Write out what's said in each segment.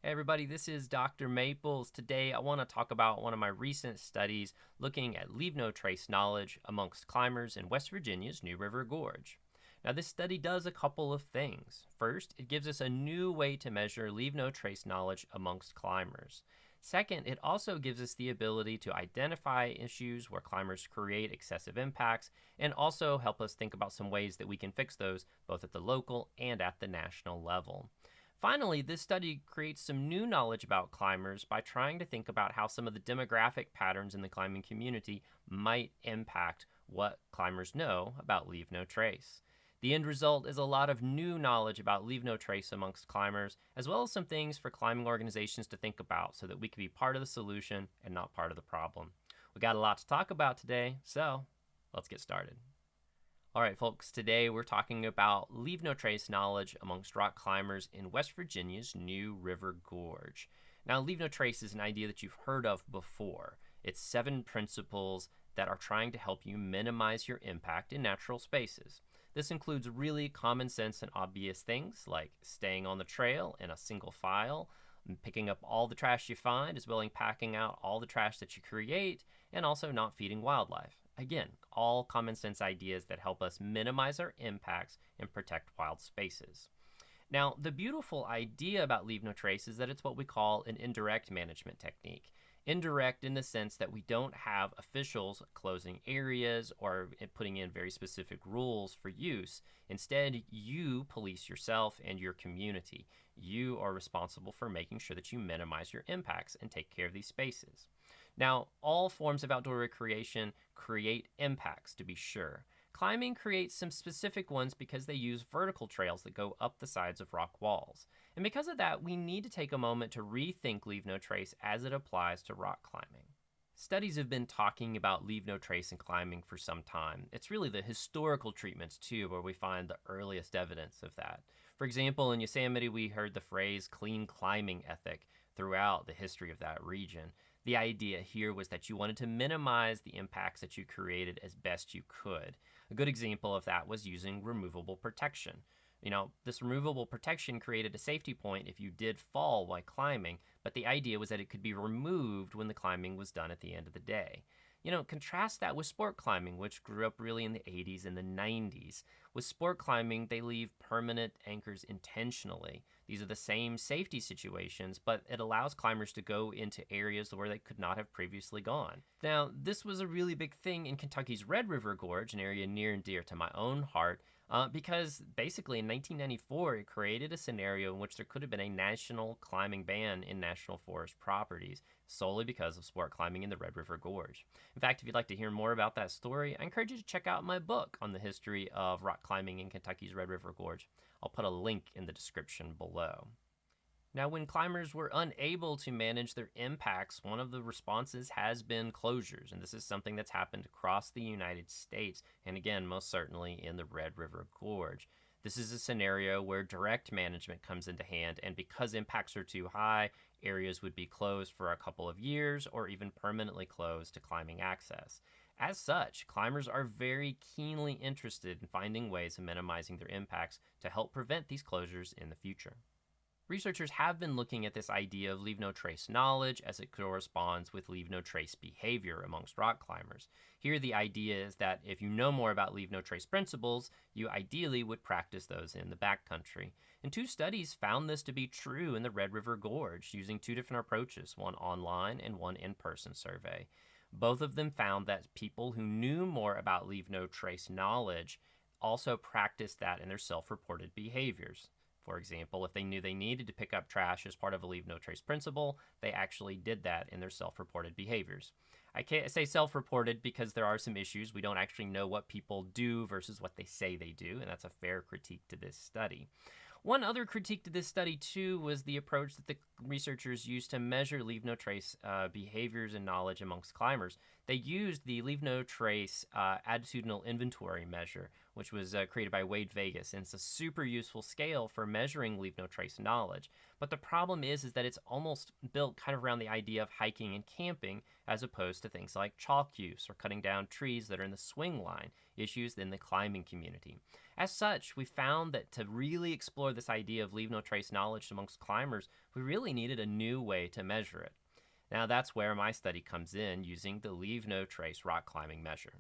Hey everybody, this is Dr. Maples. Today I want to talk about one of my recent studies looking at leave no trace knowledge amongst climbers in West Virginia's New River Gorge. Now, this study does a couple of things. First, it gives us a new way to measure leave no trace knowledge amongst climbers. Second, it also gives us the ability to identify issues where climbers create excessive impacts and also help us think about some ways that we can fix those both at the local and at the national level. Finally, this study creates some new knowledge about climbers by trying to think about how some of the demographic patterns in the climbing community might impact what climbers know about Leave No Trace. The end result is a lot of new knowledge about Leave No Trace amongst climbers, as well as some things for climbing organizations to think about so that we can be part of the solution and not part of the problem. We got a lot to talk about today, so let's get started. All right, folks, today we're talking about leave no trace knowledge amongst rock climbers in West Virginia's New River Gorge. Now, leave no trace is an idea that you've heard of before. It's 7 principles that are trying to help you minimize your impact in natural spaces. This includes really common sense and obvious things like staying on the trail in a single file, picking up all the trash you find, as well as packing out all the trash that you create, and also not feeding wildlife. Again, all common sense ideas that help us minimize our impacts and protect wild spaces. Now, the beautiful idea about leave no trace is that it's what we call an indirect management technique. Indirect in the sense that we don't have officials closing areas or putting in very specific rules for use. Instead, you police yourself and your community. You are responsible for making sure that you minimize your impacts and take care of these spaces. Now, all forms of outdoor recreation create impacts, to be sure. Climbing creates some specific ones because they use vertical trails that go up the sides of rock walls. And because of that, we need to take a moment to rethink Leave No Trace as it applies to rock climbing. Studies have been talking about leave no trace in climbing for some time. It's really the historical treatments, too, where we find the earliest evidence of that. For example, in Yosemite, we heard the phrase clean climbing ethic throughout the history of that region. The idea here was that you wanted to minimize the impacts that you created as best you could. A good example of that was using removable protection. This removable protection created a safety point if you did fall while climbing, but the idea was that it could be removed when the climbing was done at the end of the day. Contrast that with sport climbing, which grew up really in the 80s and the 90s. With sport climbing, they leave permanent anchors intentionally. These are the same safety situations, but it allows climbers to go into areas where they could not have previously gone. Now, this was a really big thing in Kentucky's Red River Gorge, an area near and dear to my own heart, because basically in 1994 it created a scenario in which there could have been a national climbing ban in national forest properties solely because of sport climbing in the Red River Gorge. In fact, if you'd like to hear more about that story, I encourage you to check out my book on the history of rock climbing in Kentucky's Red River Gorge. I'll put a link in the description below. Now, when climbers were unable to manage their impacts, one of the responses has been closures, and this is something that's happened across the United States, and again, most certainly in the Red River Gorge. This is a scenario where direct management comes into hand, and because impacts are too high, areas would be closed for a couple of years or even permanently closed to climbing access. As such, climbers are very keenly interested in finding ways of minimizing their impacts to help prevent these closures in the future. Researchers have been looking at this idea of leave no trace knowledge as it corresponds with leave no trace behavior amongst rock climbers. Here, the idea is that if you know more about leave no trace principles, you ideally would practice those in the backcountry. And 2 studies found this to be true in the Red River Gorge using 2 different approaches, one online and one in-person survey. Both of them found that people who knew more about leave no trace knowledge also practiced that in their self-reported behaviors. For example, if they knew they needed to pick up trash as part of a leave no trace principle, they actually did that in their self-reported behaviors. I can't say self-reported because there are some issues. We don't actually know what people do versus what they say they do, and that's a fair critique to this study. One other critique to this study, too, was the approach that the researchers used to measure leave no trace behaviors and knowledge amongst climbers. They used the leave no trace attitudinal inventory measure, which was created by Wade Vegas, and it's a super useful scale for measuring leave no trace knowledge. But the problem is that it's almost built kind of around the idea of hiking and camping, as opposed to things like chalk use or cutting down trees that are in the swing line, issues in the climbing community. As such, we found that to really explore this idea of leave no trace knowledge amongst climbers, we really needed a new way to measure it. Now that's where my study comes in, using the leave no trace rock climbing measure.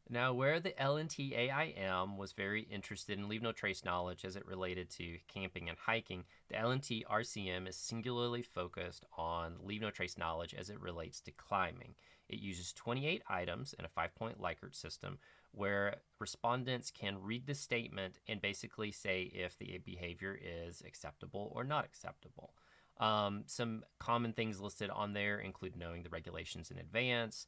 Now, where the LNTAIM was very interested in leave no trace knowledge as it related to camping and hiking, the LNTRCM is singularly focused on leave no trace knowledge as it relates to climbing. It uses 28 items in a 5-point Likert system where respondents can read the statement and basically say if the behavior is acceptable or not acceptable. Some common things listed on there include knowing the regulations in advance,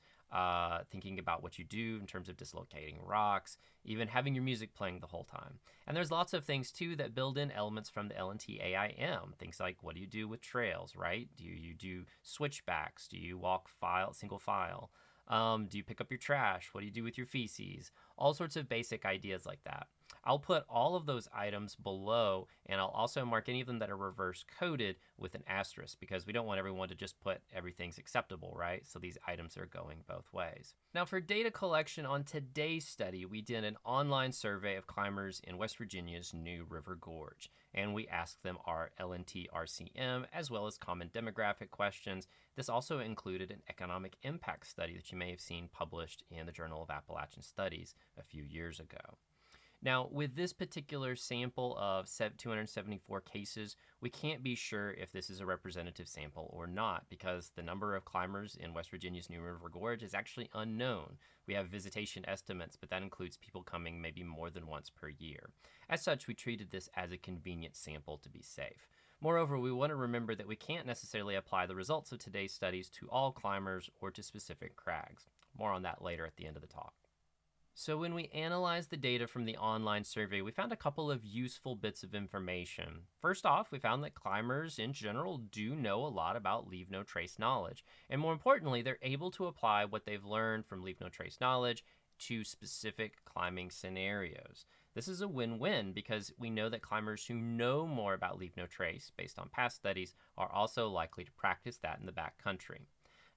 thinking about what you do in terms of dislocating rocks, even having your music playing the whole time. And there's lots of things too that build in elements from the LNTAIM. Things like, what do you do with trails, right? Do you do switchbacks? Do you walk single file? Do you pick up your trash? What do you do with your feces? All sorts of basic ideas like that. I'll put all of those items below, and I'll also mark any of them that are reverse coded with an asterisk, because we don't want everyone to just put everything's acceptable, right? So these items are going both ways. Now, for data collection on today's study, we did an online survey of climbers in West Virginia's New River Gorge, and we asked them our LNTRCM as well as common demographic questions. This also included an economic impact study that you may have seen published in the Journal of Appalachian Studies a few years ago. Now, with this particular sample of 274 cases, we can't be sure if this is a representative sample or not, because the number of climbers in West Virginia's New River Gorge is actually unknown. We have visitation estimates, but that includes people coming maybe more than once per year. As such, we treated this as a convenient sample to be safe. Moreover, we want to remember that we can't necessarily apply the results of today's studies to all climbers or to specific crags. More on that later at the end of the talk. So when we analyzed the data from the online survey, we found a couple of useful bits of information. First off, we found that climbers in general do know a lot about leave no trace knowledge. And more importantly, they're able to apply what they've learned from leave no trace knowledge to specific climbing scenarios. This is a win-win because we know that climbers who know more about leave no trace based on past studies are also likely to practice that in the backcountry.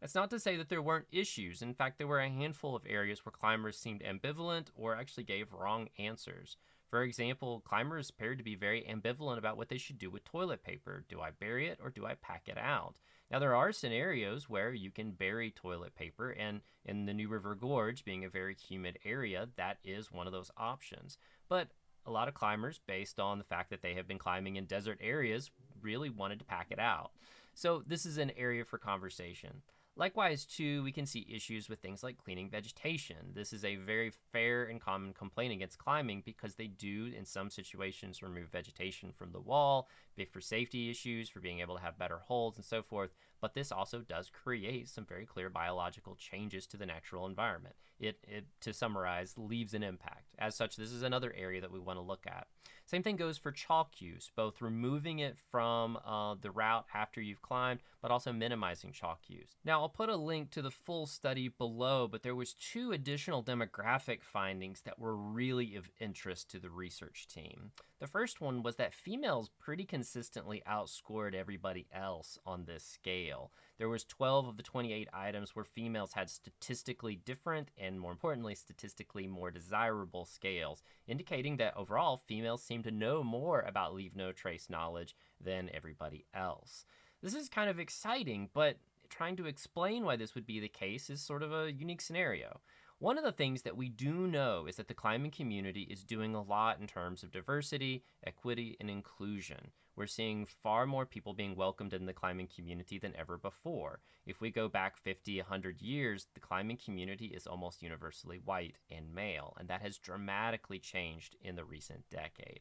That's not to say that there weren't issues. In fact, there were a handful of areas where climbers seemed ambivalent or actually gave wrong answers. For example, climbers appeared to be very ambivalent about what they should do with toilet paper. Do I bury it or do I pack it out? Now, there are scenarios where you can bury toilet paper, and in the New River Gorge, being a very humid area, that is one of those options. But a lot of climbers, based on the fact that they have been climbing in desert areas, really wanted to pack it out. So this is an area for conversation. Likewise, too, we can see issues with things like cleaning vegetation. This is a very fair and common complaint against climbing because they do, in some situations, remove vegetation from the wall, for safety issues, for being able to have better holds and so forth. But this also does create some very clear biological changes to the natural environment. It, to summarize, leaves an impact. As such, this is another area that we want to look at. Same thing goes for chalk use, both removing it from the route after you've climbed, but also minimizing chalk use. Now, I'll put a link to the full study below, but there was 2 additional demographic findings that were really of interest to the research team. The first one was that females pretty consistently outscored everybody else on this scale. There was 12 of the 28 items where females had statistically different and, more importantly, statistically more desirable scales, indicating that overall females seem to know more about leave no trace knowledge than everybody else. This is kind of exciting, but trying to explain why this would be the case is sort of a unique scenario. One of the things that we do know is that the climbing community is doing a lot in terms of diversity, equity, and inclusion. We're seeing far more people being welcomed in the climbing community than ever before. If we go back 50, 100 years, the climbing community is almost universally white and male, and that has dramatically changed in the recent decade.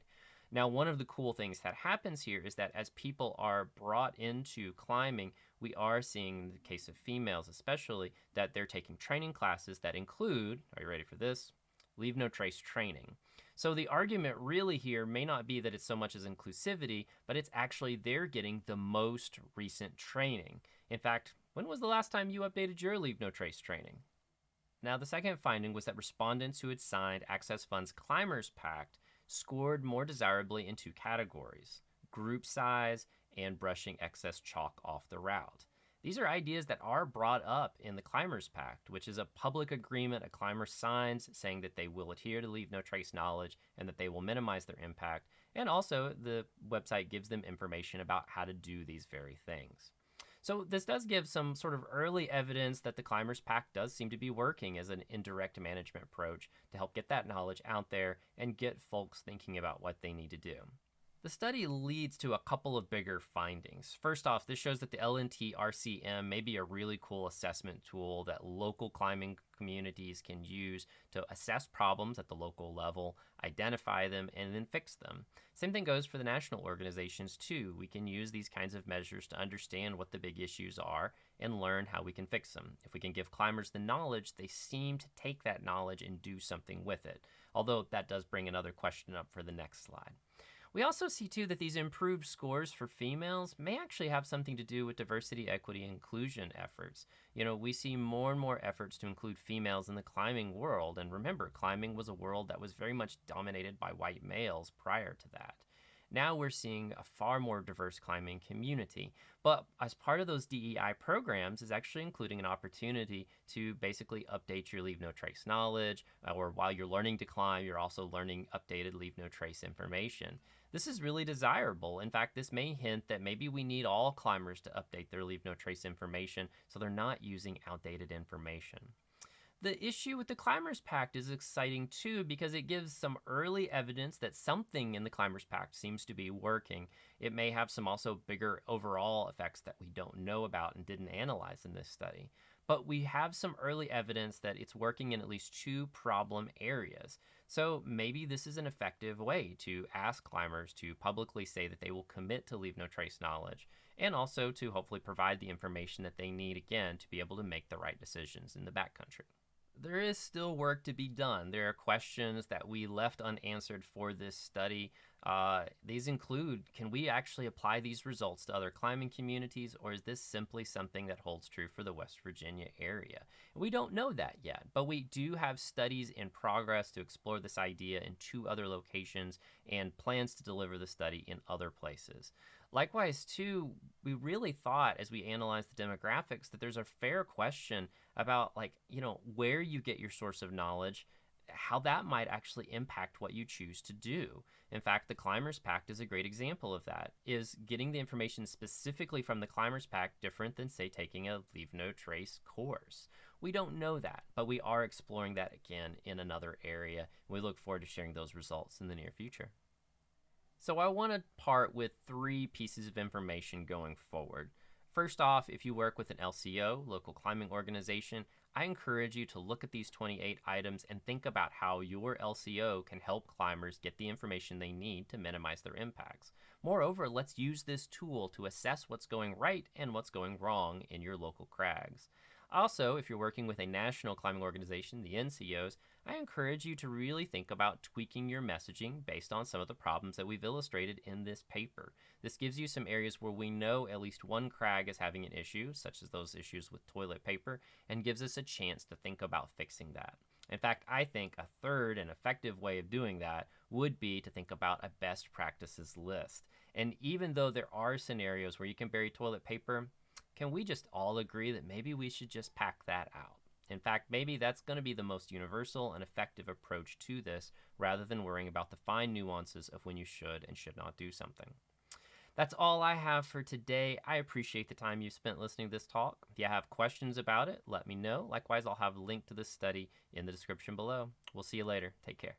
Now, one of the cool things that happens here is that as people are brought into climbing, we are seeing, in the case of females especially, that they're taking training classes that include, are you ready for this? Leave no trace training. So the argument really here may not be that it's so much as inclusivity, but it's actually they're getting the most recent training. In fact, when was the last time you updated your leave no trace training? Now, the second finding was that respondents who had signed Access Fund's Climbers Pact scored more desirably in two categories: group size and brushing excess chalk off the route. These are ideas that are brought up in the Climbers Pact, which is a public agreement a climber signs saying that they will adhere to leave no trace knowledge and that they will minimize their impact. And also, the website gives them information about how to do these very things. So this does give some sort of early evidence that the Climbers Pact does seem to be working as an indirect management approach to help get that knowledge out there and get folks thinking about what they need to do. The study leads to a couple of bigger findings. First off, this shows that the LNTRCM may be a really cool assessment tool that local climbing communities can use to assess problems at the local level, identify them, and then fix them. Same thing goes for the national organizations too. We can use these kinds of measures to understand what the big issues are and learn how we can fix them. If we can give climbers the knowledge, they seem to take that knowledge and do something with it. Although that does bring another question up for the next slide. We also see, too, that these improved scores for females may actually have something to do with diversity, equity, and inclusion efforts. We see more and more efforts to include females in the climbing world. And remember, climbing was a world that was very much dominated by white males prior to that. Now we're seeing a far more diverse climbing community. But as part of those DEI programs is actually including an opportunity to basically update your leave no trace knowledge, or while you're learning to climb, you're also learning updated leave no trace information. This is really desirable. In fact, this may hint that maybe we need all climbers to update their leave no trace information so they're not using outdated information. The issue with the Climbers Pact is exciting too because it gives some early evidence that something in the Climbers Pact seems to be working. It may have some also bigger overall effects that we don't know about and didn't analyze in this study. But we have some early evidence that it's working in at least two problem areas. So maybe this is an effective way to ask climbers to publicly say that they will commit to leave no trace knowledge, and also to hopefully provide the information that they need, again, to be able to make the right decisions in the backcountry. There is still work to be done. There are questions that we left unanswered for this study. These include, can we actually apply these results to other climbing communities, or is this simply something that holds true for the West Virginia area? We don't know that yet, but we do have studies in progress to explore this idea in two other locations and plans to deliver the study in other places. Likewise, too, we really thought as we analyzed the demographics that there's a fair question about, where you get your source of knowledge, how that might actually impact what you choose to do. In fact, the Climbers Pact is a great example of that. Is getting the information specifically from the Climbers Pact different than, say, taking a leave no trace course? We don't know that, but we are exploring that again in another area. We look forward to sharing those results in the near future. So I want to part with 3 pieces of information going forward. First off, if you work with an LCO, local climbing organization, I encourage you to look at these 28 items and think about how your LCO can help climbers get the information they need to minimize their impacts. Moreover, let's use this tool to assess what's going right and what's going wrong in your local crags. Also, if you're working with a national climbing organization, the NCOs, I encourage you to really think about tweaking your messaging based on some of the problems that we've illustrated in this paper. This gives you some areas where we know at least one crag is having an issue, such as those issues with toilet paper, and gives us a chance to think about fixing that. In fact, I think a third and effective way of doing that would be to think about a best practices list. And even though there are scenarios where you can bury toilet paper, can we just all agree that maybe we should just pack that out? In fact, maybe that's going to be the most universal and effective approach to this, rather than worrying about the fine nuances of when you should and should not do something. That's all I have for today. I appreciate the time you've spent listening to this talk. If you have questions about it, let me know. Likewise, I'll have a link to this study in the description below. We'll see you later. Take care.